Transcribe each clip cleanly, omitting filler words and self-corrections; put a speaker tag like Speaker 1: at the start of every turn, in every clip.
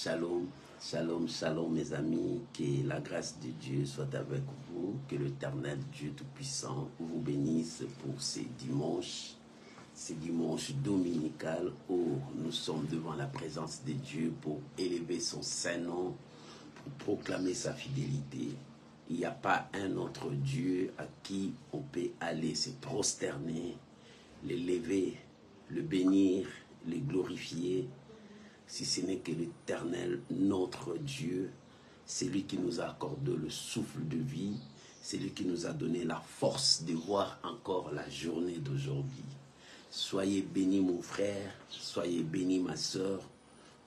Speaker 1: Shalom, shalom, shalom mes amis, que la grâce de Dieu soit avec vous, que l'Éternel Dieu Tout-Puissant vous bénisse pour ces dimanches dominical où nous sommes devant la présence de Dieu pour élever son Saint-Nom, pour proclamer sa fidélité. Il n'y a pas un autre Dieu à qui on peut aller se prosterner, l'élever, le bénir, le glorifier, si ce n'est que l'Éternel, notre Dieu. C'est lui qui nous a accordé le souffle de vie, c'est lui qui nous a donné la force de voir encore la journée d'aujourd'hui. Soyez bénis mon frère, soyez bénis ma soeur.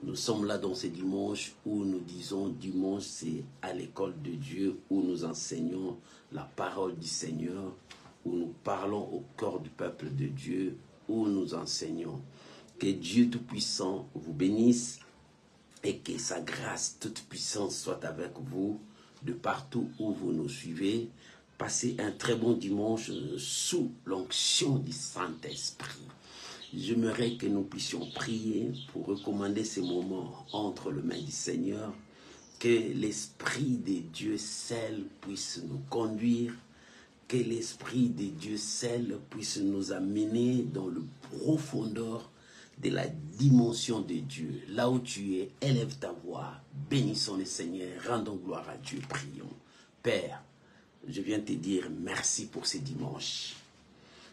Speaker 1: Nous sommes là dans ce dimanche où nous disons, dimanche c'est à l'école de Dieu, où nous enseignons la parole du Seigneur, où nous parlons au corps du peuple de Dieu, où nous enseignons. Que Dieu Tout-Puissant vous bénisse et que sa grâce toute puissante soit avec vous de partout où vous nous suivez. Passez un très bon dimanche sous l'onction du Saint-Esprit. J'aimerais que nous puissions prier pour recommander ces moments entre les mains du Seigneur, que l'Esprit de Dieu seul puisse nous conduire, que l'Esprit de Dieu seul puisse nous amener dans le profondeur de la dimension de Dieu. Là où tu es, élève ta voix, bénissons le Seigneur, rendons gloire à Dieu, prions. Père, je viens te dire merci pour ce dimanche.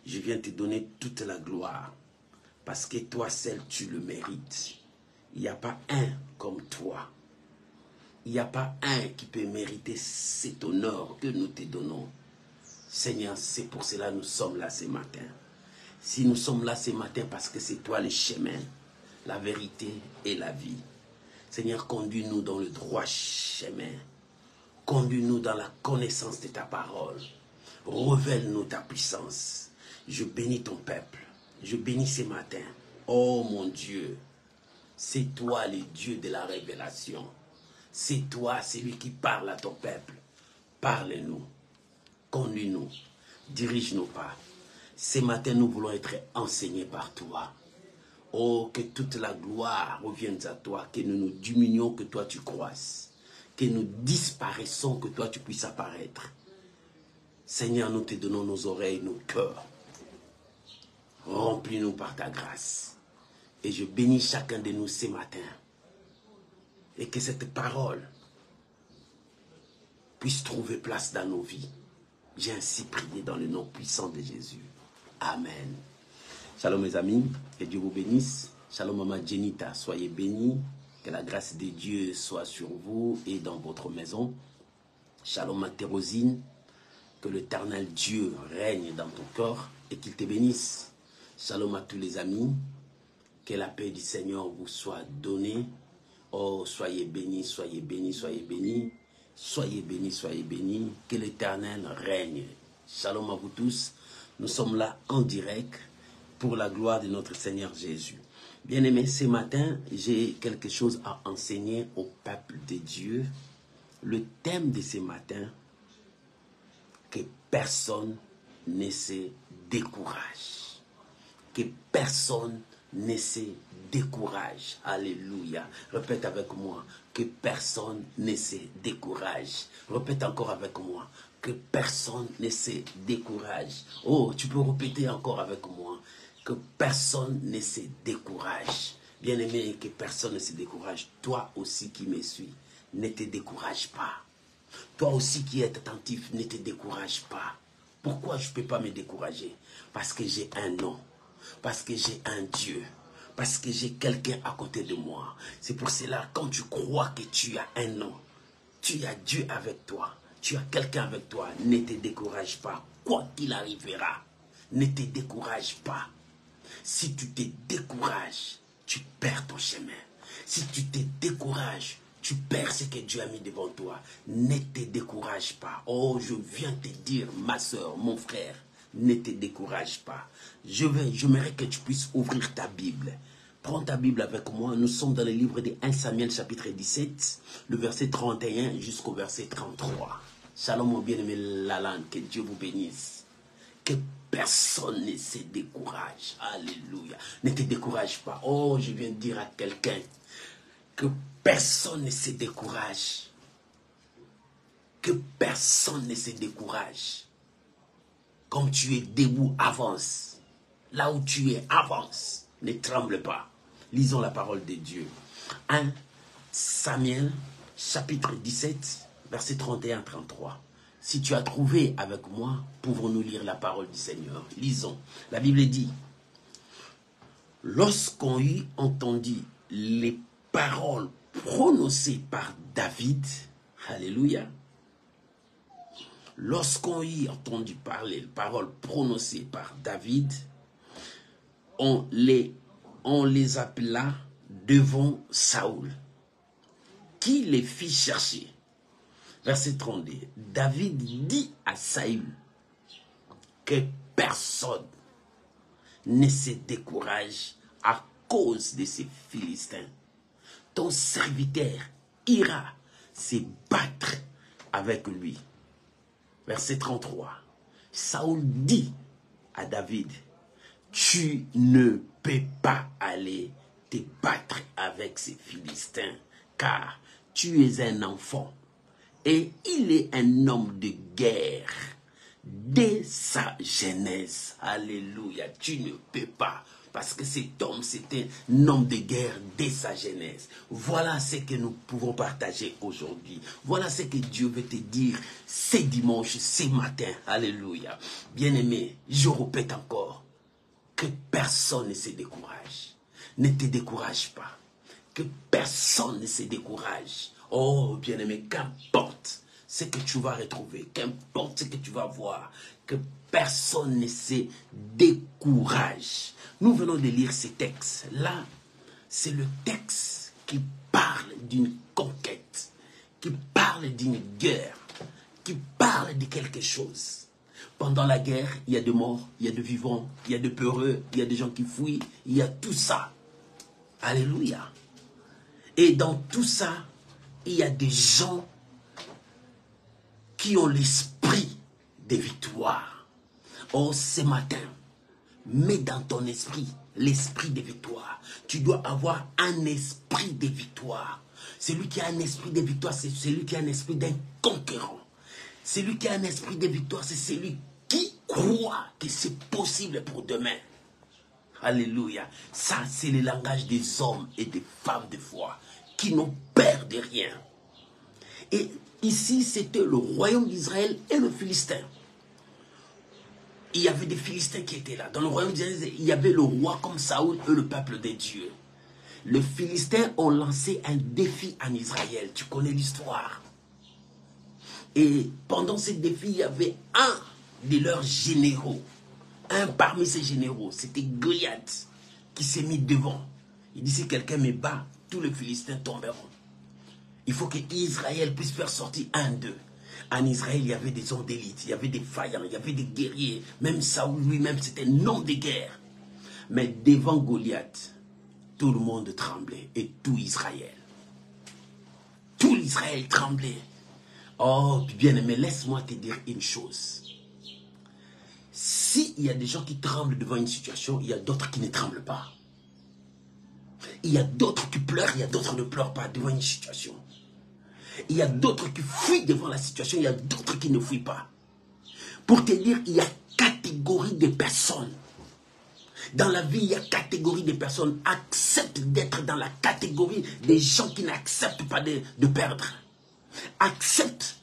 Speaker 1: Je viens te donner toute la gloire, parce que toi seul tu le mérites. Il n'y a pas un comme toi. Il n'y a pas un qui peut mériter cet honneur que nous te donnons. Seigneur, c'est pour cela que nous sommes là ce matin. Si nous sommes là ce matin, parce que c'est toi le chemin, la vérité et la vie. Seigneur, conduis-nous dans le droit chemin. Conduis-nous dans la connaissance de ta parole. Révèle-nous ta puissance. Je bénis ton peuple. Je bénis ce matin. Oh mon Dieu, c'est toi le Dieu de la révélation. C'est toi celui qui parle à ton peuple. Parle-nous. Conduis-nous. Dirige nos pas. Ce matin, nous voulons être enseignés par toi. Oh, que toute la gloire revienne à toi. Que nous nous diminuions, que toi tu croisses. Que nous disparaissons, que toi tu puisses apparaître. Seigneur, nous te donnons nos oreilles, nos cœurs. Remplis-nous par ta grâce. Et je bénis chacun de nous ce matin. Et que cette parole puisse trouver place dans nos vies. J'ai ainsi prié dans le nom puissant de Jésus. Amen. Shalom mes amis, que Dieu vous bénisse. Shalom maman Jenita, soyez bénis. Que la grâce de Dieu soit sur vous et dans votre maison. Shalom ma Thérosine, que l'Éternel Dieu règne dans ton corps et qu'il te bénisse. Shalom à tous les amis, que la paix du Seigneur vous soit donnée. Oh, soyez bénis, soyez bénis, soyez bénis. Soyez bénis, soyez bénis. Que l'Éternel règne. Shalom à vous tous. Nous sommes là en direct pour la gloire de notre Seigneur Jésus. Bien-aimés, ce matin, j'ai quelque chose à enseigner au peuple de Dieu. Le thème de ce matin, que personne ne se décourage. Que personne ne se décourage. Alléluia. Répète avec moi. Que personne ne se décourage. Répète encore avec moi. Que personne ne se décourage. Oh, tu peux répéter encore avec moi. Que personne ne se décourage. Bien-aimé, que personne ne se décourage. Toi aussi qui me suis, ne te décourage pas. Toi aussi qui es attentif, ne te décourage pas. Pourquoi je ne peux pas me décourager? Parce que j'ai un nom. Parce que j'ai un Dieu. Parce que j'ai quelqu'un à côté de moi. C'est pour cela, quand tu crois que tu as un nom, tu as Dieu avec toi, tu as quelqu'un avec toi, ne te décourage pas. Quoi qu'il arrivera, ne te décourage pas. Si tu te décourages, tu perds ton chemin. Si tu te décourages, tu perds ce que Dieu a mis devant toi. Ne te décourage pas. Oh, je viens te dire, ma soeur, mon frère, ne te décourage pas. J'aimerais que tu puisses ouvrir ta Bible. Prends ta Bible avec moi. Nous sommes dans le livre de 1 Samuel chapitre 17, le verset 31 jusqu'au verset 33. Shalom mon bien-aimé Lalan, que Dieu vous bénisse. Que personne ne se décourage. Alléluia. Ne te décourage pas. Oh, je viens de dire à quelqu'un Que personne ne se décourage. Que personne ne se décourage. Comme tu es debout, avance. Là où tu es, avance. Ne tremble pas. Lisons la parole de Dieu. 1 Samuel, chapitre 17, versets 31-33. Si tu as trouvé avec moi, pouvons-nous lire la parole du Seigneur. Lisons. La Bible dit, lorsqu'on eut entendu les paroles prononcées par David, alléluia, lorsqu'on eut entendu parler les paroles prononcées par David, on les appela devant Saoul, qui les fit chercher. Verset 32. David dit à Saül que personne ne se décourage à cause de ces Philistins. Ton serviteur ira se battre avec lui. Verset 33. Saoul dit à David, tu ne peux pas aller te battre avec ces Philistins, car tu es un enfant et il est un homme de guerre dès sa jeunesse. Alléluia, tu ne peux pas, parce que cet homme, c'était un homme de guerre dès sa jeunesse. Voilà ce que nous pouvons partager aujourd'hui. Voilà ce que Dieu veut te dire ce dimanche, ce matin. Alléluia. Bien-aimé, je répète encore, que personne ne se décourage. Ne te décourage pas. Que personne ne se décourage. Oh, bien-aimé, qu'importe ce que tu vas retrouver, qu'importe ce que tu vas voir, que personne ne se décourage. Nous venons de lire ces textes. Là, c'est le texte qui parle d'une conquête, qui parle d'une guerre, qui parle de quelque chose. Pendant la guerre, il y a de morts, il y a de vivants, il y a de peureux, il y a des gens qui fuient, il y a tout ça. Alléluia. Et dans tout ça, il y a des gens qui ont l'esprit de victoire. Oh, ce matin, mets dans ton esprit l'esprit de victoire. Tu dois avoir un esprit de victoire. Celui qui a un esprit de victoire, c'est celui qui a un esprit d'un conquérant. Celui qui a un esprit de victoire, c'est celui qui croit que c'est possible pour demain. Alléluia. Ça, c'est le langage des hommes et des femmes de foi qui n'ont peur de rien. Et ici, c'était le royaume d'Israël et le Philistin. Il y avait des Philistins qui étaient là. Dans le royaume d'Israël, il y avait le roi comme Saoul et le peuple de Dieu. Les Philistins ont lancé un défi en Israël. Tu connais l'histoire. Et pendant ce défi, il y avait un de leurs généraux. Un parmi ces généraux, c'était Goliath, qui s'est mis devant. Il dit, si quelqu'un me bat, tous les Philistins tomberont. Il faut que Israël puisse faire sortir un d'eux. En Israël, il y avait des hommes d'élite, il y avait des vaillants, il y avait des guerriers. Même Saoul lui-même, c'était un homme de guerre. Mais devant Goliath, tout le monde tremblait, et tout Israël. Tout l'Israël tremblait. Oh, bien-aimé, laisse-moi te dire une chose. S'il y a des gens qui tremblent devant une situation, il y a d'autres qui ne tremblent pas. Il y a d'autres qui pleurent, il y a d'autres qui ne pleurent pas devant une situation. Il y a d'autres qui fuient devant la situation, il y a d'autres qui ne fuient pas. Pour te dire, il y a catégorie de personnes. Dans la vie, il y a catégorie de personnes. Accepte d'être dans la catégorie des gens qui n'acceptent pas de perdre. Accepte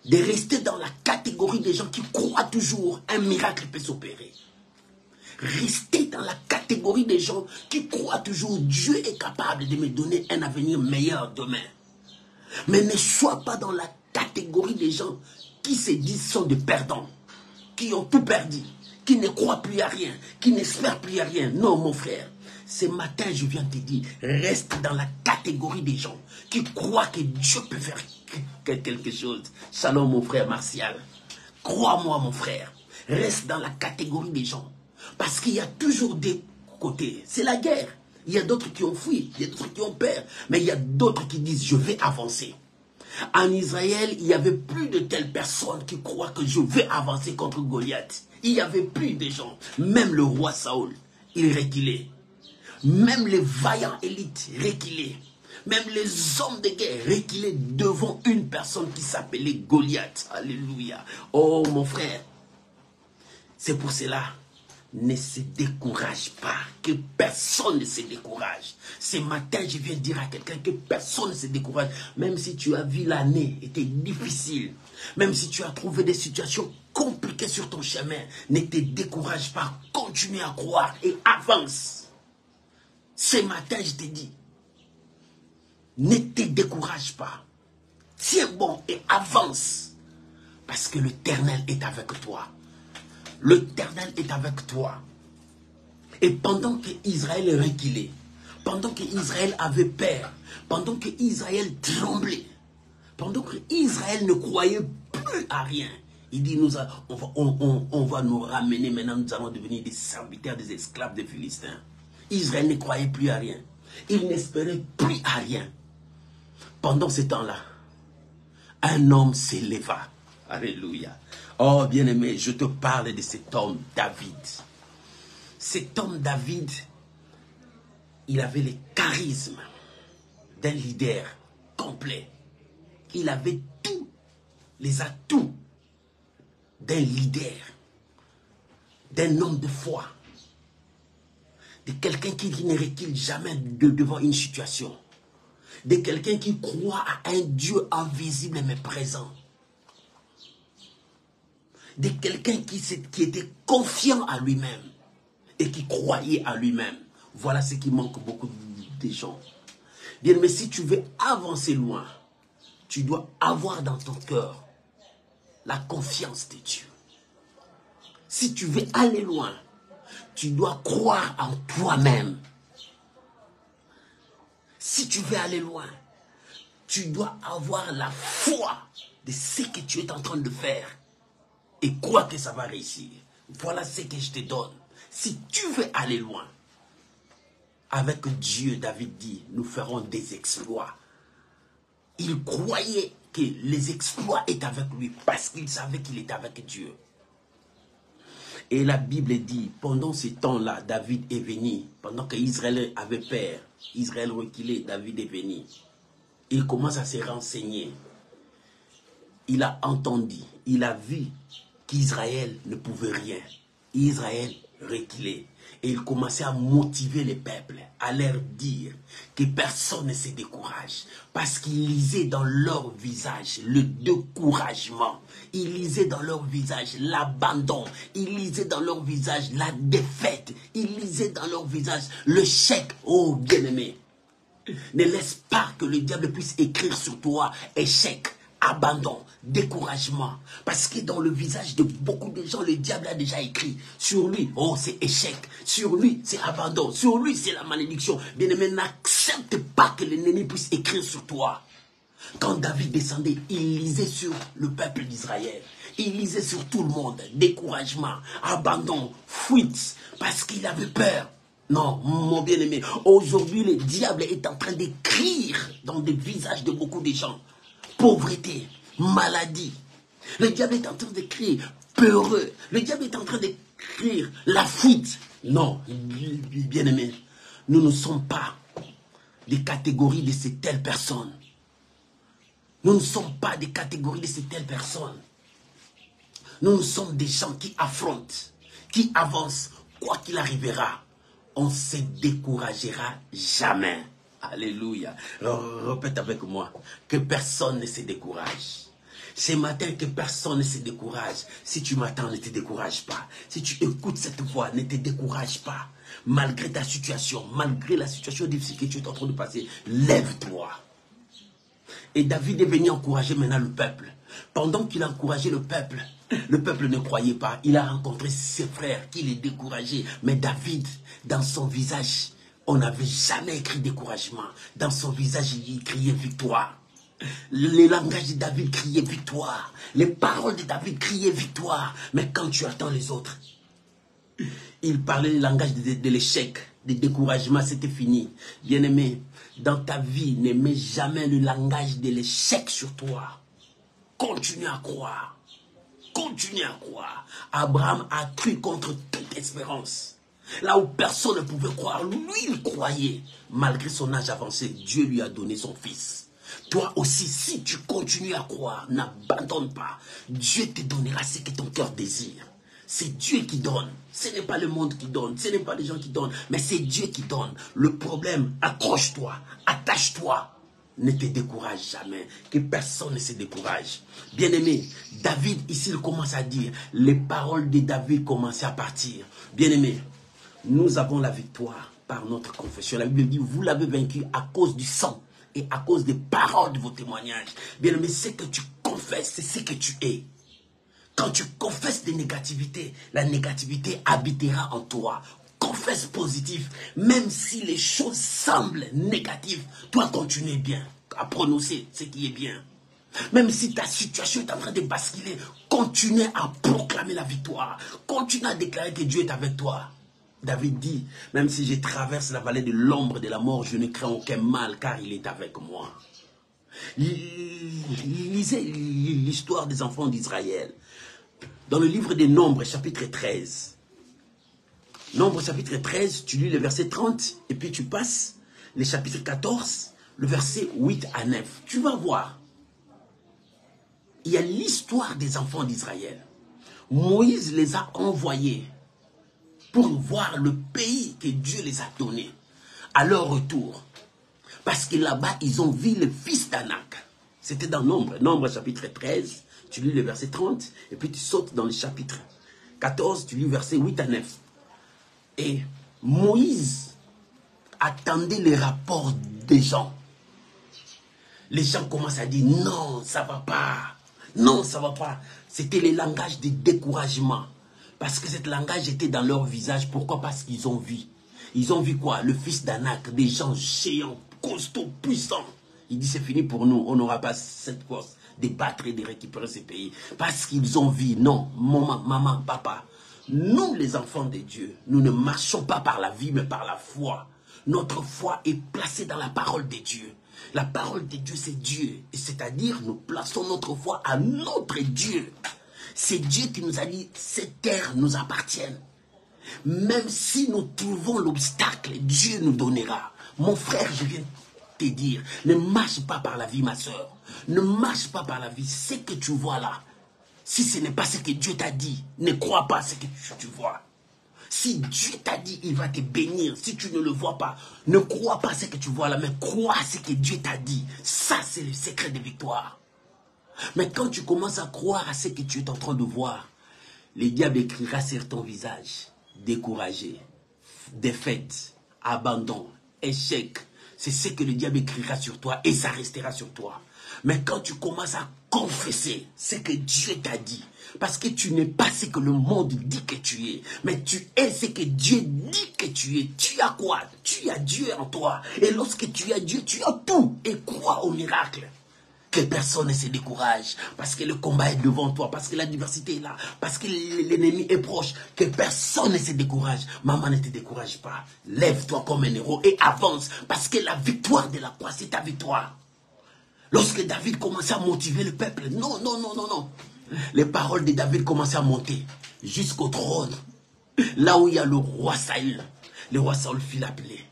Speaker 1: de rester dans la catégorie des gens qui croient toujours un miracle peut s'opérer. Restez dans la catégorie des gens qui croient toujours Dieu est capable de me donner un avenir meilleur demain. Mais ne sois pas dans la catégorie des gens qui se disent sont des perdants, qui ont tout perdu, qui ne croient plus à rien, qui n'espèrent plus à rien. Non, mon frère, ce matin, je viens te dire, reste dans la catégorie des gens qui croient que Dieu peut faire quelque chose. Shalom, mon frère Martial. Crois-moi, mon frère, reste dans la catégorie des gens. Parce qu'il y a toujours des côtés. C'est la guerre. Il y a d'autres qui ont fui, il y a d'autres qui ont peur. Mais il y a d'autres qui disent, je vais avancer. En Israël, il n'y avait plus de telles personnes qui croient que je vais avancer contre Goliath. Il n'y avait plus de gens. Même le roi Saoul, il reculait. Même les vaillants élites reculés. Même les hommes de guerre reculaient devant une personne qui s'appelait Goliath. Alléluia. Oh mon frère, c'est pour cela, ne se décourage pas, que personne ne se décourage. Ce matin, je viens dire à quelqu'un que personne ne se décourage. Même si tu as vu l'année était difficile, même si tu as trouvé des situations compliquées sur ton chemin, ne te décourage pas, continue à croire et avance. Ce matin, je te dis, ne te décourage pas. Tiens bon et avance. Parce que l'Éternel est avec toi. L'Éternel est avec toi. Et pendant que Israël reculait, pendant que Israël avait peur, pendant que Israël tremblait, pendant que Israël ne croyait plus à rien, il dit, on va nous ramener maintenant, nous allons devenir des serviteurs, des esclaves des Philistins. Israël ne croyait plus à rien. Il n'espérait plus à rien. Pendant ce temps-là, un homme s'éleva. Alléluia. Oh bien-aimé, je te parle de cet homme David. Cet homme David, il avait le charisme d'un leader complet. Il avait tous les atouts d'un leader, d'un homme de foi, de quelqu'un qui ne recule jamais devant une situation, de quelqu'un qui croit à un Dieu invisible mais présent, de quelqu'un qui était confiant à lui-même et qui croyait à lui-même. Voilà ce qui manque beaucoup de gens. Bien, mais si tu veux avancer loin, tu dois avoir dans ton cœur la confiance de Dieu. Si tu veux aller loin, tu dois croire en toi-même. Si tu veux aller loin, tu dois avoir la foi de ce que tu es en train de faire et croire que ça va réussir. Voilà ce que je te donne. Si tu veux aller loin, avec Dieu, David dit, nous ferons des exploits. Il croyait que les exploits étaient avec lui parce qu'il savait qu'il était avec Dieu. Et la Bible dit, pendant ce temps-là, David est venu, pendant qu'Israël avait peur, Israël reculait, David est venu. Il commence à se renseigner. Il a entendu, il a vu qu'Israël ne pouvait rien. Israël reculait. Et il commençait à motiver les peuples, à leur dire que personne ne se décourage. Parce qu'il lisait dans leur visage le découragement. Il lisait dans leur visage l'abandon. Il lisait dans leur visage la défaite. Il lisait dans leur visage le chèque. Oh bien-aimé, ne laisse pas que le diable puisse écrire sur toi échec, abandon, découragement. Parce que dans le visage de beaucoup de gens, le diable a déjà écrit. Sur lui, oh c'est échec. Sur lui, c'est abandon. Sur lui, c'est la malédiction. Bien-aimé, n'accepte pas que l'ennemi puisse écrire sur toi. Quand David descendait, il lisait sur le peuple d'Israël. Il lisait sur tout le monde. Découragement, abandon, fuite. Parce qu'il avait peur. Non, mon bien-aimé, aujourd'hui, le diable est en train d'écrire dans les visages de beaucoup de gens. Pauvreté, maladie. Le diable est en train d'écrire peureux. Le diable est en train d'écrire la fuite. Non, bien-aimé, nous ne sommes pas des catégories de ces telles personnes. Nous ne sommes pas des catégories de ces telles personnes. Nous sommes des gens qui affrontent, qui avancent, quoi qu'il arrivera. On ne se découragera jamais. Alléluia. Répète avec moi. Que personne ne se décourage. Ce matin, que personne ne se décourage. Si tu m'attends, ne te décourage pas. Si tu écoutes cette voix, ne te décourage pas. Malgré ta situation, malgré la situation difficile que tu es en train de passer, lève-toi. Et David est venu encourager maintenant le peuple. Pendant qu'il a encouragé le peuple ne croyait pas. Il a rencontré ses frères qui les décourageaient. Mais David, dans son visage, on n'avait jamais écrit découragement. Dans son visage, il criait victoire. Le langage de David criait victoire. Les paroles de David criaient victoire. Mais quand tu attends les autres, il parlait le langage de l'échec, du découragement, c'était fini. Bien-aimé, dans ta vie, ne mets jamais le langage de l'échec sur toi. Continue à croire. Continue à croire. Abraham a cru contre toute espérance. Là où personne ne pouvait croire, lui, il croyait. Malgré son âge avancé, Dieu lui a donné son fils. Toi aussi, si tu continues à croire, n'abandonne pas. Dieu te donnera ce que ton cœur désire. C'est Dieu qui donne. Ce n'est pas le monde qui donne. Ce n'est pas les gens qui donnent. Mais c'est Dieu qui donne. Le problème, accroche-toi. Attache-toi. Ne te décourage jamais. Que personne ne se décourage. Bien-aimé, David, ici, il commence à dire. Les paroles de David commençaient à partir. Bien-aimé, nous avons la victoire par notre confession. La Bible dit, vous l'avez vaincu à cause du sang et à cause des paroles de vos témoignages. Bien-aimé, ce que tu confesses, c'est ce que tu es. Quand tu confesses des négativités, la négativité habitera en toi. Confesse positif, même si les choses semblent négatives, toi continue bien à prononcer ce qui est bien. Même si ta situation est en train de basculer, continue à proclamer la victoire. Continue à déclarer que Dieu est avec toi. David dit, même si je traverse la vallée de l'ombre de la mort, je ne crains aucun mal car il est avec moi. Lisez l'histoire des enfants d'Israël. Dans le livre des Nombres, chapitre 13. Nombres, chapitre 13, tu lis le verset 30, et puis tu passes le chapitre 14, le verset 8 à 9. Tu vas voir. Il y a l'histoire des enfants d'Israël. Moïse les a envoyés pour voir le pays que Dieu les a donné à leur retour. Parce que là-bas, ils ont vu le fils d'Anak. C'était dans Nombres, Nombres chapitre 13, tu lis le verset 30, et puis tu sautes dans le chapitre 14, tu lis verset 8 à 9. Et Moïse attendait les rapports des gens. Les gens commencent à dire, non, ça ne va pas. Non, ça ne va pas. C'était le langage de découragement. Parce que ce langage était dans leur visage. Pourquoi? Parce qu'ils ont vu. Ils ont vu quoi? Le fils d'Anak, des gens géants, costauds, puissants. Il dit, c'est fini pour nous. On n'aura pas cette force de battre et de récupérer ces pays. Parce qu'ils ont vu. Non, maman, papa. Nous, les enfants de Dieu, nous ne marchons pas par la vie, mais par la foi. Notre foi est placée dans la parole de Dieu. La parole de Dieu, c'est Dieu. C'est-à-dire, nous plaçons notre foi à notre Dieu. C'est Dieu qui nous a dit, ces terres nous appartiennent. Même si nous trouvons l'obstacle, Dieu nous donnera. Mon frère, je viens te dire, ne marche pas par la vie, ma soeur. Ne marche pas par la vie. Ce que tu vois là, si ce n'est pas ce que Dieu t'a dit, ne crois pas ce que tu vois. Si Dieu t'a dit, il va te bénir. Si tu ne le vois pas, ne crois pas ce que tu vois là, mais crois ce que Dieu t'a dit. Ça, c'est le secret de victoire. Mais quand tu commences à croire à ce que tu es en train de voir, le diable écrira sur ton visage, découragé, défaite, abandon, échec. C'est ce que le diable écrira sur toi et ça restera sur toi. Mais quand tu commences à confesser ce que Dieu t'a dit, parce que tu n'es pas ce que le monde dit que tu es, mais tu es ce que Dieu dit que tu es. Tu as quoi? Tu as Dieu en toi. Et lorsque tu as Dieu, tu as tout. Et crois au miracle. Que personne ne se décourage, parce que le combat est devant toi, parce que la diversité est là, parce que l'ennemi est proche. Que personne ne se décourage. Maman, ne te décourage pas. Lève-toi comme un héros et avance, parce que la victoire de la croix, c'est ta victoire. Lorsque David commençait à motiver le peuple, non. Les paroles de David commençaient à monter jusqu'au trône. Là où il y a le roi Saül. Le roi Saül fit l'appeler.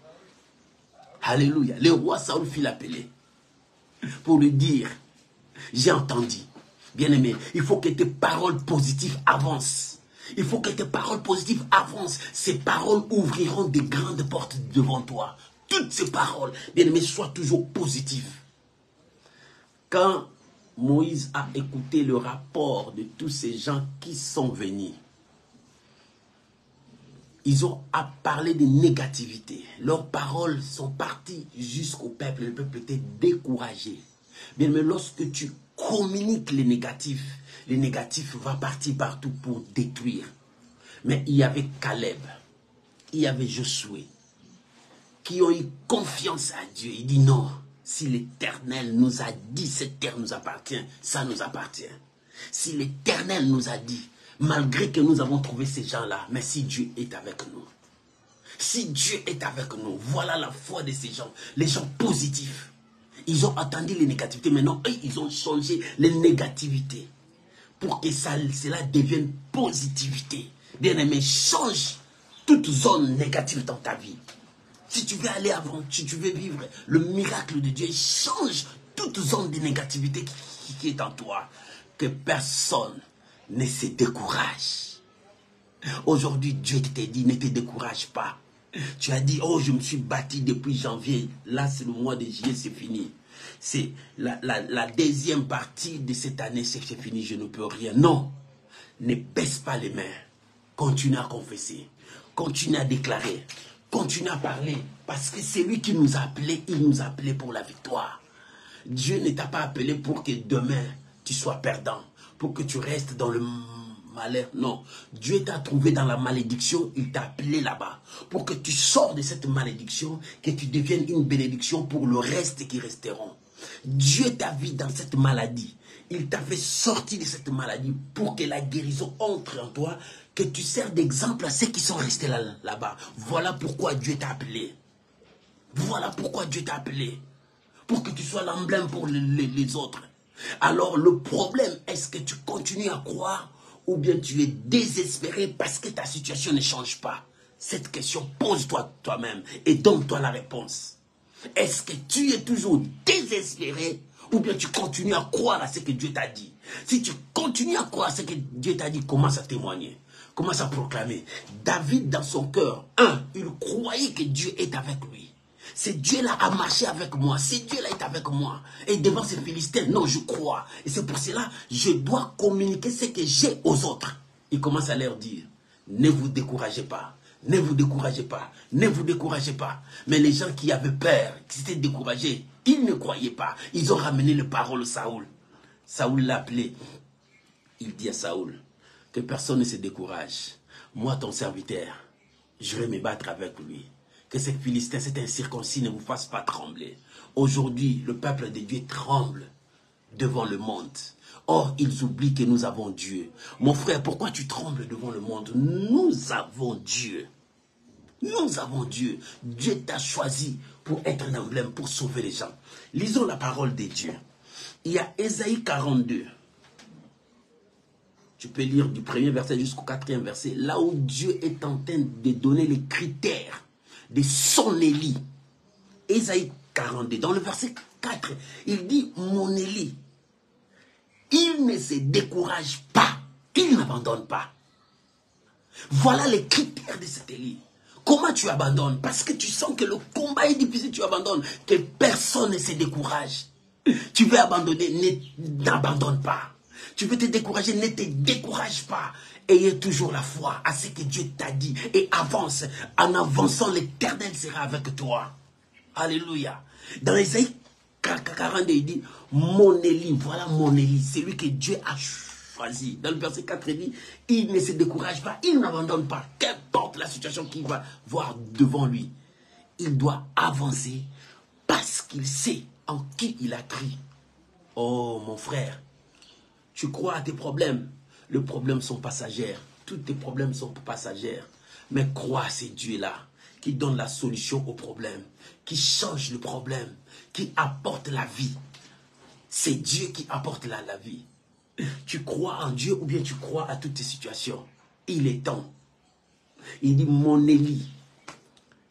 Speaker 1: Alléluia. Le roi Saül fit l'appeler. Pour lui dire, j'ai entendu. Bien-aimé, il faut que tes paroles positives avancent. Il faut que tes paroles positives avancent. Ces paroles ouvriront de grandes portes devant toi. Toutes ces paroles, bien-aimé, soient toujours positives. Quand Moïse a écouté le rapport de tous ces gens qui sont venus, ils ont parlé de négativité. Leurs paroles sont parties jusqu'au peuple. Le peuple était découragé. Bien, mais lorsque tu communiques les négatifs vont partir partout pour détruire. Mais il y avait Caleb, il y avait Josué, qui ont eu confiance à Dieu. Il dit non, si l'Éternel nous a dit cette terre nous appartient, ça nous appartient. Si l'Éternel nous a dit, malgré que nous avons trouvé ces gens-là, mais si Dieu est avec nous, si Dieu est avec nous, voilà la foi de ces gens, les gens positifs. Ils ont attendu les négativités, maintenant eux, ils ont changé les négativités pour que cela devienne positivité. Bien-aimé, change toute zone négative dans ta vie. Si tu veux aller avant, si tu veux vivre le miracle de Dieu, change toute zone de négativité qui est en toi. Que personne ne se décourage. Aujourd'hui, Dieu te dit, ne te décourage pas. Tu as dit, oh, je me suis bâti depuis janvier. Là, c'est le mois de juillet, c'est fini. C'est la deuxième partie de cette année, c'est fini, je ne peux rien. Non, ne baisse pas les mains. Continue à confesser. Continue à déclarer. Continue à parler. Parce que c'est lui qui nous a appelés. Il nous a appelés pour la victoire. Dieu ne t'a pas appelé pour que demain, tu sois perdant. Pour que tu restes dans le malheur. Non. Dieu t'a trouvé dans la malédiction. Il t'a appelé là-bas. Pour que tu sors de cette malédiction. Que tu deviennes une bénédiction pour le reste qui resteront. Dieu t'a vu dans cette maladie. Il t'a fait sortir de cette maladie pour que la guérison entre en toi, que tu sers d'exemple à ceux qui sont restés là-bas. Voilà pourquoi Dieu t'a appelé. Voilà pourquoi Dieu t'a appelé. Pour que tu sois l'emblème pour les autres. Alors le problème, est-ce que tu continues à croire ou bien tu es désespéré parce que ta situation ne change pas? Cette question, pose-toi toi-même et donne-toi la réponse. Est-ce que tu es toujours désespéré ou bien tu continues à croire à ce que Dieu t'a dit? Si tu continues à croire à ce que Dieu t'a dit, commence à témoigner. Commence à proclamer. David, dans son cœur, il croyait que Dieu est avec lui. C'est Dieu-là a marché avec moi. C'est Dieu-là est avec moi. Et devant ces Philistins, non, je crois. Et c'est pour cela, je dois communiquer ce que j'ai aux autres. Il commence à leur dire, ne vous découragez pas. Ne vous découragez pas, ne vous découragez pas. Mais les gens qui avaient peur, qui s'étaient découragés, ils ne croyaient pas. Ils ont ramené les paroles à Saoul. Saoul l'a appelé. Il dit à Saoul, que personne ne se décourage. Moi, ton serviteur, je vais me battre avec lui. Que ces Philistins, cet incirconcis ne vous fasse pas trembler. Aujourd'hui, le peuple de Dieu tremble devant le monde. Or, ils oublient que nous avons Dieu. Mon frère, pourquoi tu trembles devant le monde? Nous avons Dieu. Nous avons Dieu. Dieu t'a choisi pour être un emblème, pour sauver les gens. Lisons la parole de Dieu. Il y a Ésaïe 42. Tu peux lire du premier verset jusqu'au quatrième verset. Là où Dieu est en train de donner les critères de son Élie. Ésaïe 42. Dans le verset 4, il dit, mon Élie, il ne se décourage pas. Il n'abandonne pas. Voilà les critères de cet Élie. Comment tu abandonnes? Parce que tu sens que le combat est difficile, tu abandonnes. Que personne ne se décourage. Tu veux abandonner, n'abandonne pas. Tu veux te décourager, ne te décourage pas. Ayez toujours la foi à ce que Dieu t'a dit. Et avance. En avançant, l'Éternel sera avec toi. Alléluia. Dans Ésaïe 42, il dit, mon Élie, voilà mon Élie, c'est lui que Dieu a choisi. Dans le verset 4, il dit, il ne se décourage pas, il n'abandonne pas, qu'importe la situation qu'il va voir devant lui. Il doit avancer parce qu'il sait en qui il a cru. Oh mon frère, tu crois à tes problèmes, les problèmes sont passagers, tous tes problèmes sont passagers, mais crois à ces dieux-là qui donnent la solution aux problèmes, qui changent le problème, qui apportent la vie. C'est Dieu qui apporte la vie. Tu crois en Dieu ou bien tu crois à toutes tes situations? Il est temps. Il dit, mon Élie,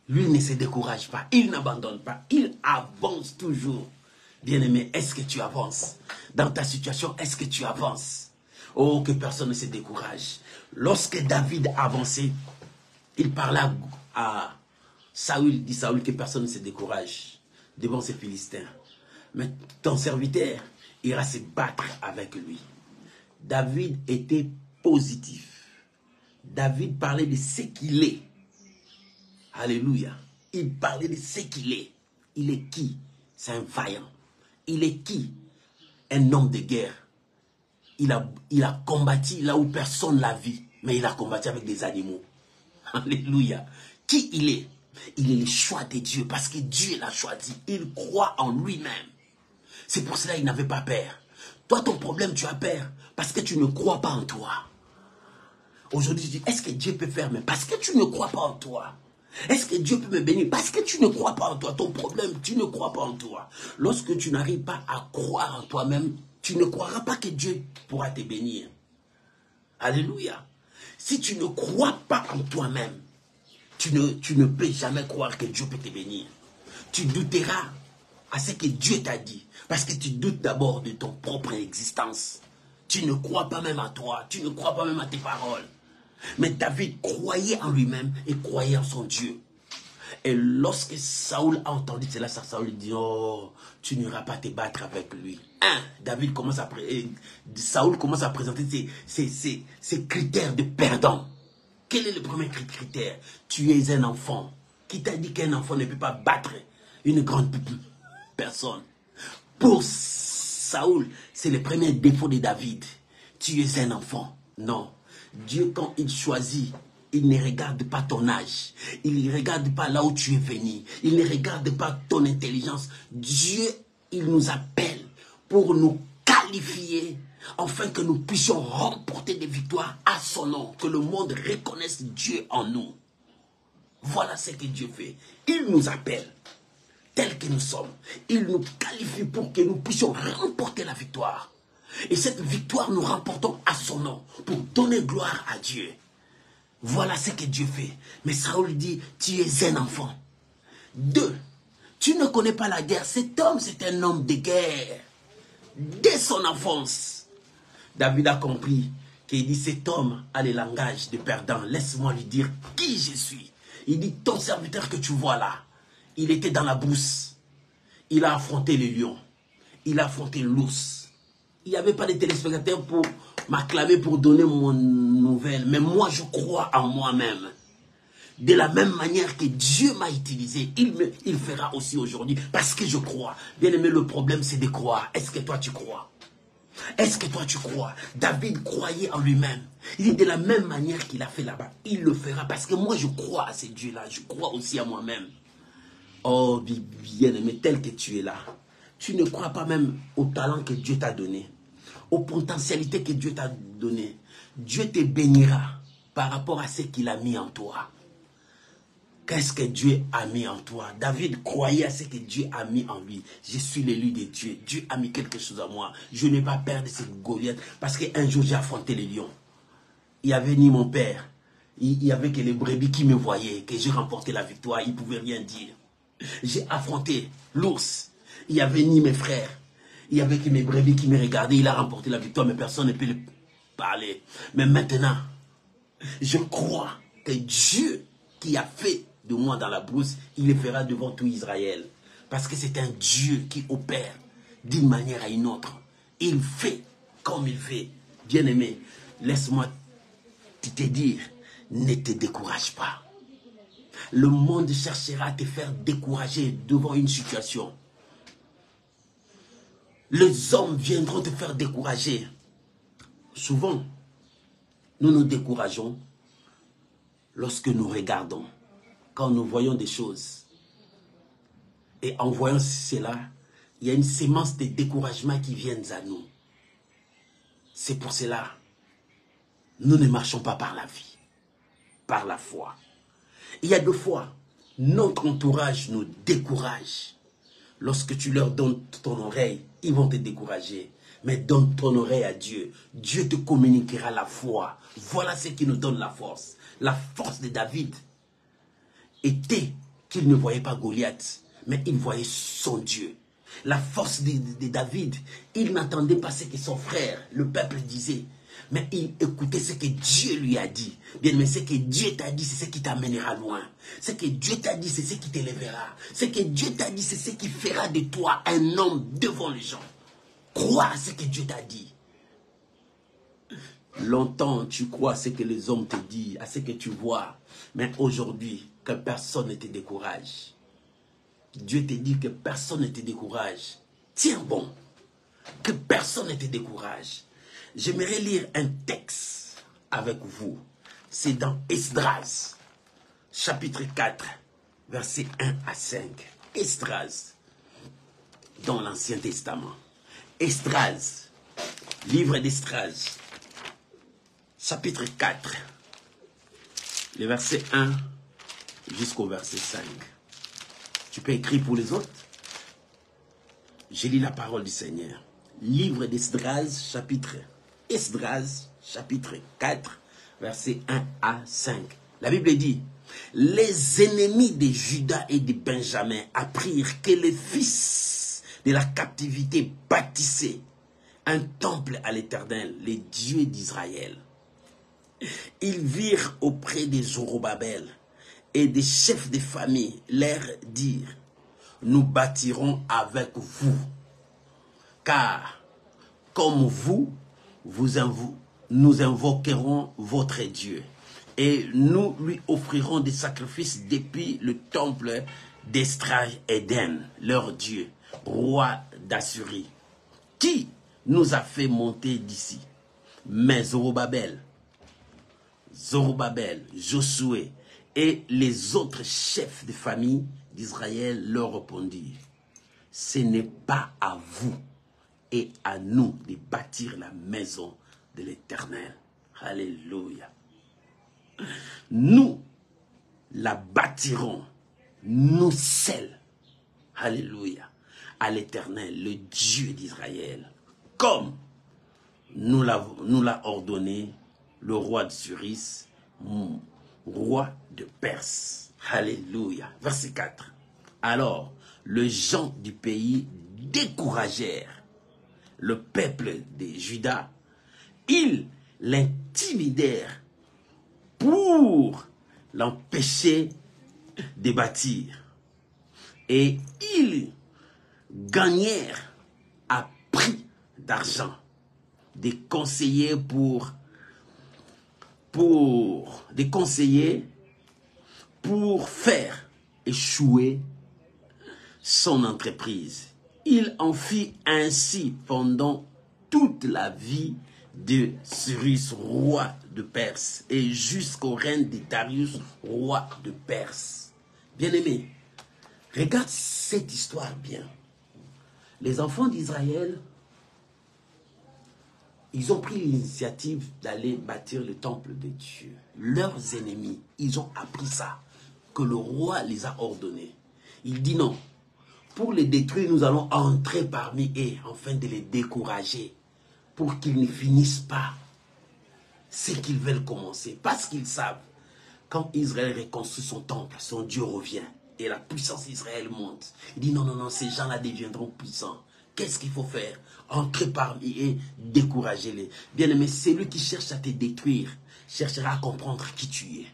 Speaker 1: lui ne se décourage pas, il n'abandonne pas, il avance toujours. Bien-aimé, est-ce que tu avances? Dans ta situation, est-ce que tu avances? Oh, que personne ne se décourage. Lorsque David avançait, il parla à Saoul, il dit Saoul que personne ne se décourage devant ces Philistins. Mais ton serviteur ira se battre avec lui. David était positif. David parlait de ce qu'il est. Alléluia. Il parlait de ce qu'il est. Il est qui? C'est un vaillant. Il est qui? Un homme de guerre. Il a combattu là où personne l'a vu. Mais il a combattu avec des animaux. Alléluia. Qui il est? Il est le choix de Dieu parce que Dieu l'a choisi. Il croit en lui-même. C'est pour cela qu'il n'avait pas peur. Toi, ton problème, tu as peur parce que tu ne crois pas en toi. Aujourd'hui, je dis, est-ce que Dieu peut faire? Mais parce que tu ne crois pas en toi. Est-ce que Dieu peut me bénir? Parce que tu ne crois pas en toi. Ton problème, tu ne crois pas en toi. Lorsque tu n'arrives pas à croire en toi-même, tu ne croiras pas que Dieu pourra te bénir. Alléluia. Si tu ne crois pas en toi-même, tu ne peux jamais croire que Dieu peut te bénir. Tu douteras à ce que Dieu t'a dit. Parce que tu doutes d'abord de ton propre existence. Tu ne crois pas même à toi. Tu ne crois pas même à tes paroles. Mais David croyait en lui-même et croyait en son Dieu. Et lorsque Saoul a entendu cela, Saoul dit, oh, tu n'iras pas te battre avec lui. Saoul commence à présenter ses critères de perdant. Quel est le premier critère? Tu es un enfant. Qui t'a dit qu'un enfant ne peut pas battre une grande personne? Pour Saoul, c'est le premier défaut de David. Tu es un enfant. Non. Dieu, quand il choisit, il ne regarde pas ton âge. Il ne regarde pas là où tu es venu. Il ne regarde pas ton intelligence. Dieu, il nous appelle pour nous qualifier, afin que nous puissions remporter des victoires à son nom. Que le monde reconnaisse Dieu en nous. Voilà ce que Dieu fait. Il nous appelle tels que nous sommes. Il nous qualifie pour que nous puissions remporter la victoire. Et cette victoire, nous remportons à son nom pour donner gloire à Dieu. Voilà ce que Dieu fait. Mais Saoul dit, tu es un enfant. 2, tu ne connais pas la guerre. Cet homme, c'est un homme de guerre. Dès son enfance, David a compris qu'il dit, cet homme a le langage de perdant. Laisse-moi lui dire qui je suis. Il dit, ton serviteur que tu vois là, il était dans la brousse. Il a affronté le lion. Il a affronté l'ours. Il n'y avait pas de téléspectateurs pour m'acclamer, pour donner mon nouvelle. Mais moi, je crois en moi-même. De la même manière que Dieu m'a utilisé, il fera aussi aujourd'hui. Parce que je crois. Bien aimé, le problème, c'est de croire. Est-ce que toi, tu crois? Est-ce que toi, tu crois? David croyait en lui-même. Il dit de la même manière qu'il a fait là-bas, il le fera. Parce que moi, je crois à ces dieux-là. Je crois aussi à moi-même. Oh, bien-aimé, tel que tu es là. Tu ne crois pas même au talent que Dieu t'a donné, aux potentialités que Dieu t'a donné. Dieu te bénira par rapport à ce qu'il a mis en toi. Qu'est-ce que Dieu a mis en toi? David croyait à ce que Dieu a mis en lui. Je suis l'élu de Dieu. Dieu a mis quelque chose en moi. Je ne vais pas perdre cette Goliath parce qu'un jour j'ai affronté les lions. Il n'y avait ni mon père. Il n'y avait que les brebis qui me voyaient, que j'ai remporté la victoire. Ils ne pouvaient rien dire. J'ai affronté l'ours. Il n'y avait ni mes frères. Il n'y avait que mes brebis qui me regardaient. Il a remporté la victoire, mais personne ne peut le parler. Mais maintenant, je crois que Dieu qui a fait de moi dans la brousse, il le fera devant tout Israël. Parce que c'est un Dieu qui opère d'une manière à une autre. Il fait comme il fait. Bien-aimé, laisse-moi te dire, ne te décourage pas. Le monde cherchera à te faire décourager devant une situation. Les hommes viendront te faire décourager. Souvent, nous nous décourageons lorsque nous regardons, quand nous voyons des choses. Et en voyant cela, il y a une sémence de découragement qui vient à nous. C'est pour cela, nous ne marchons pas par la vie, par la foi. Il y a 2 fois, notre entourage nous décourage. Lorsque tu leur donnes ton oreille, ils vont te décourager. Mais donne ton oreille à Dieu. Dieu te communiquera la foi. Voilà ce qui nous donne la force. La force de David était qu'il ne voyait pas Goliath, mais il voyait son Dieu. La force de David, il n'entendait pas ce que son frère, le peuple, disait. Mais il écoutait ce que Dieu lui a dit. Bien, mais ce que Dieu t'a dit, c'est ce qui t'amènera loin. Ce que Dieu t'a dit, c'est ce qui t'élèvera. Ce que Dieu t'a dit, c'est ce qui fera de toi un homme devant les gens. Crois à ce que Dieu t'a dit. Longtemps, tu crois à ce que les hommes te disent, à ce que tu vois. Mais aujourd'hui, que personne ne te décourage. Dieu te dit que personne ne te décourage. Tiens bon, que personne ne te décourage. J'aimerais lire un texte avec vous. C'est dans Esdras, chapitre 4, versets 1 à 5. Esdras, dans l'Ancien Testament. Esdras, livre d'Esdras, chapitre 4, le verset 1 jusqu'au verset 5. Tu peux écrire pour les autres? Je lis la parole du Seigneur. Livre d'Esdras, chapitre 4, verset 1 à 5. La Bible dit, Les ennemis de Juda et de Benjamin apprirent que les fils de la captivité bâtissaient un temple à l'Éternel, les dieux d'Israël. Ils virent auprès des Zorobabel et des chefs de famille leur dire: nous bâtirons avec vous, car comme vous, nous invoquerons votre Dieu, et nous lui offrirons des sacrifices depuis le temple d'Estra-Éden, leur Dieu, roi d'Assyrie, qui nous a fait monter d'ici. Mais Zorobabel, Josué et les autres chefs de famille d'Israël leur répondirent: ce n'est pas à vous et à nous de bâtir la maison de l'Éternel. Alléluia. Nous la bâtirons, nous seuls. Alléluia. À l'Éternel, le Dieu d'Israël, comme nous l'a ordonné le roi de Cyrus, roi de Perse. Alléluia. Verset 4. Alors, les gens du pays découragèrent le peuple de Juda. Ils l'intimidèrent pour l'empêcher de bâtir. Et ils gagnèrent à prix d'argent des conseillers pour faire échouer son entreprise. Il en fit ainsi pendant toute la vie de Cyrus, roi de Perse, et jusqu'au règne de Darius, roi de Perse. Bien-aimés, regarde cette histoire bien. Les enfants d'Israël, ils ont pris l'initiative d'aller bâtir le temple de Dieu. Leurs ennemis, ils ont appris ça, que le roi les a ordonnés. Il dit non. Pour les détruire, nous allons entrer parmi eux, afin de les décourager, pour qu'ils ne finissent pas ce qu'ils veulent commencer. Parce qu'ils savent, quand Israël reconstruit son temple, son Dieu revient, et la puissance d'Israël monte. Il dit non, non, non, ces gens-là deviendront puissants. Qu'est-ce qu'il faut faire? Entrer parmi eux, décourager-les. Bien-aimé, celui qui cherche à te détruire, cherchera à comprendre qui tu es.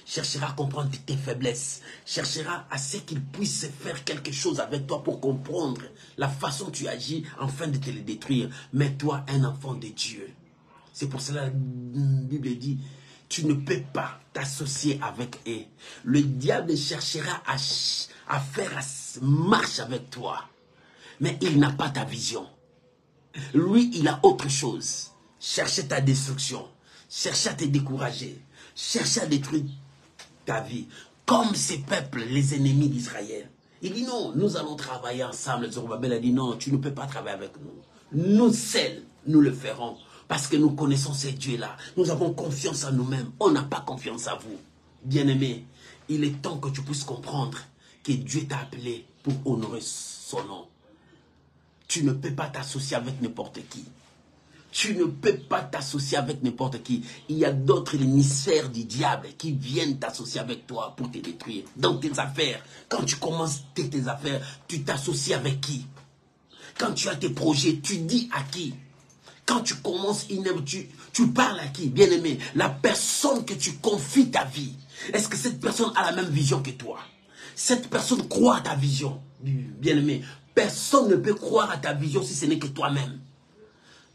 Speaker 1: Cherchera à comprendre tes faiblesses, cherchera à ce qu'il puisse faire quelque chose avec toi pour comprendre la façon dont tu agis afin de te le détruire. Mais toi, un enfant de Dieu. C'est pour cela que la Bible dit, tu ne peux pas t'associer avec eux. Le diable cherchera à faire marche avec toi, mais il n'a pas ta vision. Lui, il a autre chose. Chercher ta destruction, chercher à te décourager, chercher à détruire ta vie, comme ces peuples, les ennemis d'Israël. Il dit non, nous allons travailler ensemble. Zorobabel a dit non, tu ne peux pas travailler avec nous. Nous seuls, nous le ferons. Parce que nous connaissons ces dieux-là. Nous avons confiance en nous-mêmes. On n'a pas confiance à vous. Bien-aimé, il est temps que tu puisses comprendre que Dieu t'a appelé pour honorer son nom. Tu ne peux pas t'associer avec n'importe qui. Tu ne peux pas t'associer avec n'importe qui. Il y a d'autres émissaires du diable qui viennent t'associer avec toi pour te détruire. Dans tes affaires, quand tu commences tes affaires, tu t'associes avec qui? Quand tu as tes projets, tu dis à qui? Quand tu commences, tu parles à qui? Bien-aimé, la personne que tu confies ta vie, est-ce que cette personne a la même vision que toi? Cette personne croit à ta vision. Bien-aimé, personne ne peut croire à ta vision si ce n'est que toi-même.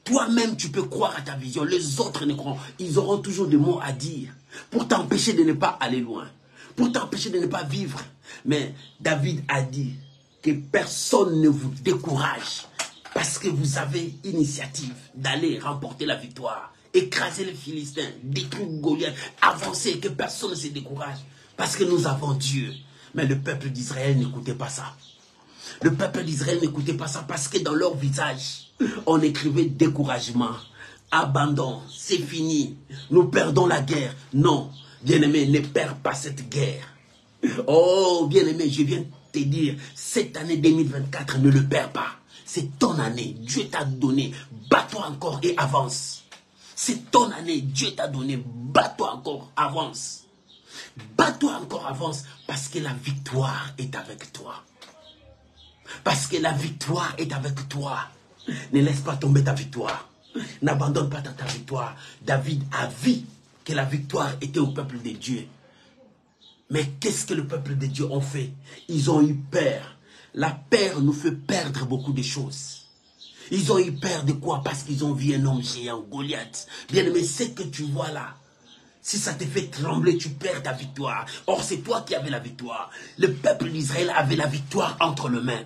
Speaker 1: Toi-même, tu peux croire à ta vision. Les autres ne croient. Ils auront toujours des mots à dire pour t'empêcher de ne pas aller loin, pour t'empêcher de ne pas vivre. Mais David a dit que personne ne vous décourage parce que vous avez initiative d'aller remporter la victoire, écraser les Philistins, détruire Goliath, avancer, que personne ne se décourage parce que nous avons Dieu. Mais le peuple d'Israël n'écoutait pas ça. Le peuple d'Israël n'écoutait pas ça parce que dans leur visage, on écrivait découragement, abandon, c'est fini, nous perdons la guerre. Non, bien-aimé, ne perds pas cette guerre. Oh, bien-aimé, je viens te dire, cette année 2024, ne le perds pas. C'est ton année, Dieu t'a donné, bats-toi encore et avance. C'est ton année, Dieu t'a donné, bats-toi encore, avance. Bats-toi encore, avance, parce que la victoire est avec toi. Parce que la victoire est avec toi. Ne laisse pas tomber ta victoire. N'abandonne pas ta victoire. David a vu que la victoire était au peuple de Dieu. Mais qu'est-ce que le peuple de Dieu ont fait? Ils ont eu peur. La peur nous fait perdre beaucoup de choses. Ils ont eu peur de quoi? Parce qu'ils ont vu un homme géant, Goliath. Bien aimé, ce que tu vois là, si ça te fait trembler, tu perds ta victoire. Or, c'est toi qui avais la victoire. Le peuple d'Israël avait la victoire entre les mains.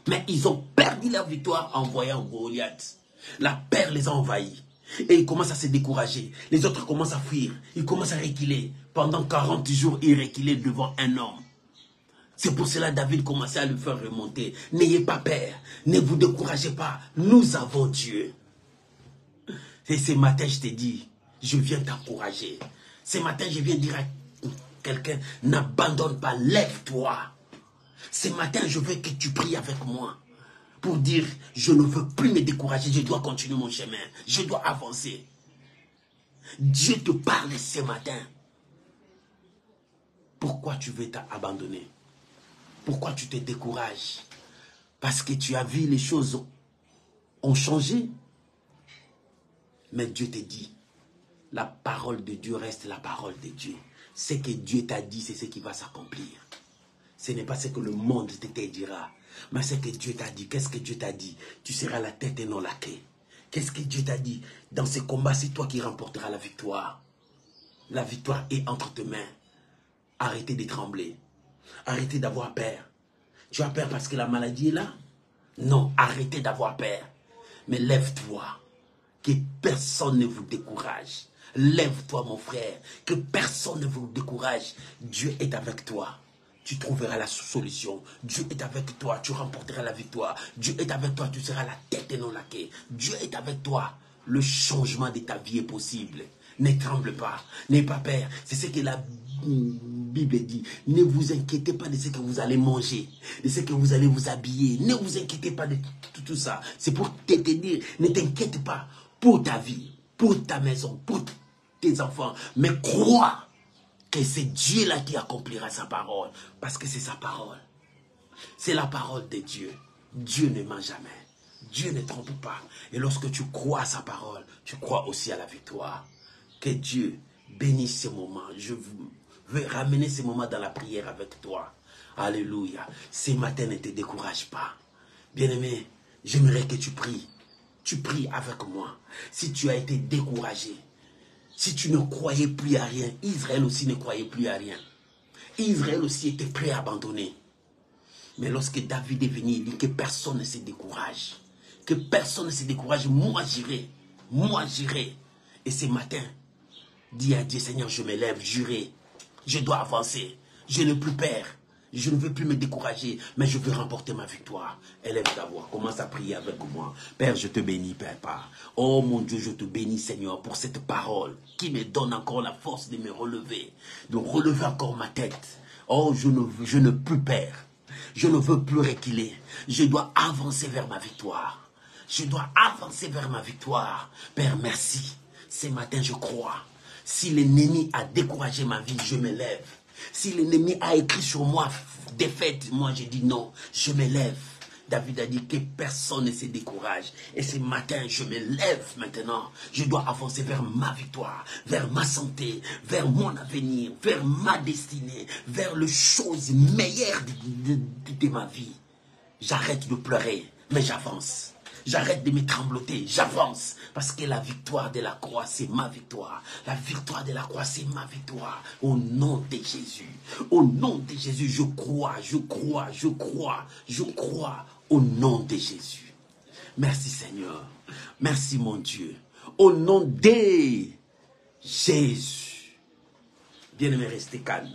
Speaker 1: Mais ils ont perdu la victoire en voyant Goliath. La peur les a envahis. Et ils commencent à se décourager. Les autres commencent à fuir. Ils commencent à reculer. Pendant 40 jours, ils reculent devant un homme. C'est pour cela que David commençait à le faire remonter. N'ayez pas peur. Ne vous découragez pas. Nous avons Dieu. Et ce matin, je te dis, je viens t'encourager. Ce matin, je viens dire à quelqu'un, n'abandonne pas, lève-toi. Ce matin, je veux que tu pries avec moi. Pour dire, je ne veux plus me décourager, je dois continuer mon chemin. Je dois avancer. Dieu te parle ce matin. Pourquoi tu veux t'abandonner? Pourquoi tu te décourages? Parce que tu as vu les choses ont changé. Mais Dieu te dit, la parole de Dieu reste la parole de Dieu. Ce que Dieu t'a dit, c'est ce qui va s'accomplir. Ce n'est pas ce que le monde te dira. Mais ce que Dieu t'a dit, qu'est-ce que Dieu t'a dit? Tu seras la tête et non la queue. Qu'est-ce que Dieu t'a dit? Dans ce combat, c'est toi qui remporteras la victoire. La victoire est entre tes mains. Arrêtez de trembler. Arrêtez d'avoir peur. Tu as peur parce que la maladie est là? Non, arrêtez d'avoir peur. Mais lève-toi. Que personne ne vous décourage. Lève-toi, mon frère. Que personne ne vous décourage. Dieu est avec toi. Tu trouveras la solution. Dieu est avec toi, tu remporteras la victoire. Dieu est avec toi, tu seras la tête et non la queue. Dieu est avec toi. Le changement de ta vie est possible. Ne tremble pas, n'aie pas peur. C'est ce que la Bible dit. Ne vous inquiétez pas de ce que vous allez manger, de ce que vous allez vous habiller. Ne vous inquiétez pas de tout ça. C'est pour te dire, ne t'inquiète pas pour ta vie, pour ta maison, pour tes enfants. Mais crois que c'est Dieu là qui accomplira sa parole. Parce que c'est sa parole. C'est la parole de Dieu. Dieu ne ment jamais. Dieu ne trompe pas. Et lorsque tu crois à sa parole, tu crois aussi à la victoire. Que Dieu bénisse ce moment. Je veux ramener ce moment dans la prière avec toi. Alléluia. Ce matin, ne te décourage pas. Bien-aimé, j'aimerais que tu pries. Tu pries avec moi. Si tu as été découragé, si tu ne croyais plus à rien, Israël aussi ne croyait plus à rien. Israël aussi était prêt à abandonner. Mais lorsque David est venu, il dit que personne ne se décourage. Que personne ne se décourage. Moi j'irai. Moi j'irai. Et ce matin, dis à Dieu, Seigneur, je me lève, j'irai. Je dois avancer. Je n'ai plus peur. Je ne veux plus me décourager, mais je veux remporter ma victoire. Élève ta voix, commence à prier avec moi. Père, je te bénis, Père. Oh mon Dieu, je te bénis, Seigneur, pour cette parole qui me donne encore la force de me relever, de relever encore ma tête. Oh, je ne plus peur. Je ne veux plus reculer. Je dois avancer vers ma victoire. Je dois avancer vers ma victoire. Père, merci. Ce matin, je crois. Si l'ennemi a découragé ma vie, je me lève. Si l'ennemi a écrit sur moi défaite, moi je dis non, je me lève. David a dit que personne ne se décourage. Et ce matin, je me lève maintenant. Je dois avancer vers ma victoire, vers ma santé, vers mon avenir, vers ma destinée, vers les choses meilleures de ma vie. J'arrête de pleurer, mais j'avance. J'arrête de me trembloter, j'avance. Parce que la victoire de la croix, c'est ma victoire. La victoire de la croix, c'est ma victoire. Au nom de Jésus. Au nom de Jésus, je crois, je crois, je crois, je crois. Au nom de Jésus. Merci Seigneur. Merci mon Dieu. Au nom de Jésus. Bien-aimé, restez calme.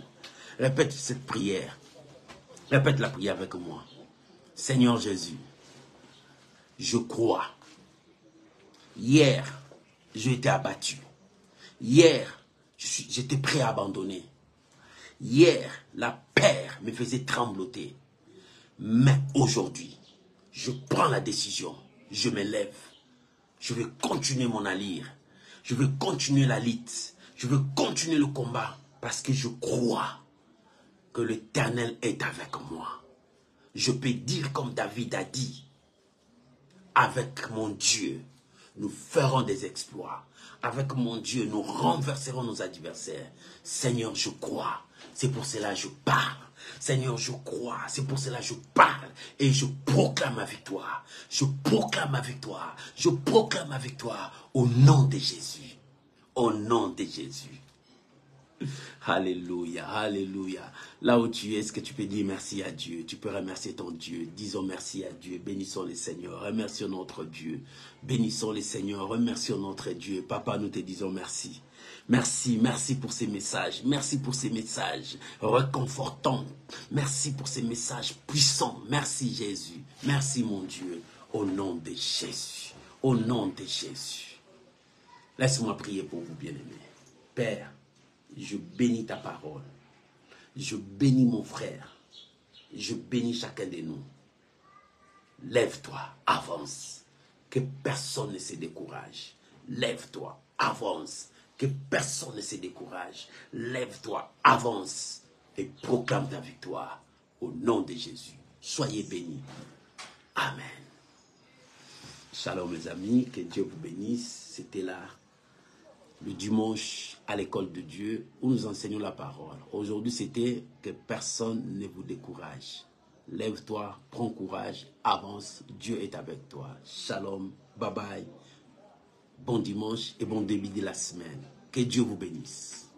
Speaker 1: Répète cette prière. Répète la prière avec moi. Seigneur Jésus. Je crois. Hier, j'ai été abattu. Hier, j'étais prêt à abandonner. Hier, la peur me faisait trembloter. Mais aujourd'hui, je prends la décision. Je me lève. Je vais continuer mon allure. Je vais continuer la lutte. Je vais continuer le combat. Parce que je crois que l'Éternel est avec moi. Je peux dire comme David a dit, avec mon Dieu, nous ferons des exploits. Avec mon Dieu, nous renverserons nos adversaires. Seigneur, je crois. C'est pour cela que je parle. Seigneur, je crois. C'est pour cela que je parle. Et je proclame ma victoire. Je proclame ma victoire. Je proclame ma victoire au nom de Jésus. Au nom de Jésus. Alléluia, alléluia. Là où tu es, est-ce que tu peux dire merci à Dieu? Tu peux remercier ton Dieu. Disons merci à Dieu. Bénissons le Seigneur. Remercions notre Dieu. Bénissons le Seigneur. Remercions notre Dieu. Papa, nous te disons merci. Merci, merci pour ces messages. Merci pour ces messages réconfortants. Merci pour ces messages puissants. Merci Jésus. Merci mon Dieu. Au nom de Jésus. Au nom de Jésus. Laisse-moi prier pour vous, bien-aimés. Père, je bénis ta parole. Je bénis mon frère. Je bénis chacun de nous. Lève-toi, avance. Que personne ne se décourage. Lève-toi, avance. Que personne ne se décourage. Lève-toi, avance. Et proclame ta victoire. Au nom de Jésus. Soyez bénis. Amen. Shalom mes amis. Que Dieu vous bénisse. C'était là. Le dimanche à l'école de Dieu où nous enseignons la parole. Aujourd'hui, c'était que personne ne vous décourage. Lève-toi, prends courage, avance, Dieu est avec toi. Shalom, bye bye, bon dimanche et bon début de la semaine. Que Dieu vous bénisse.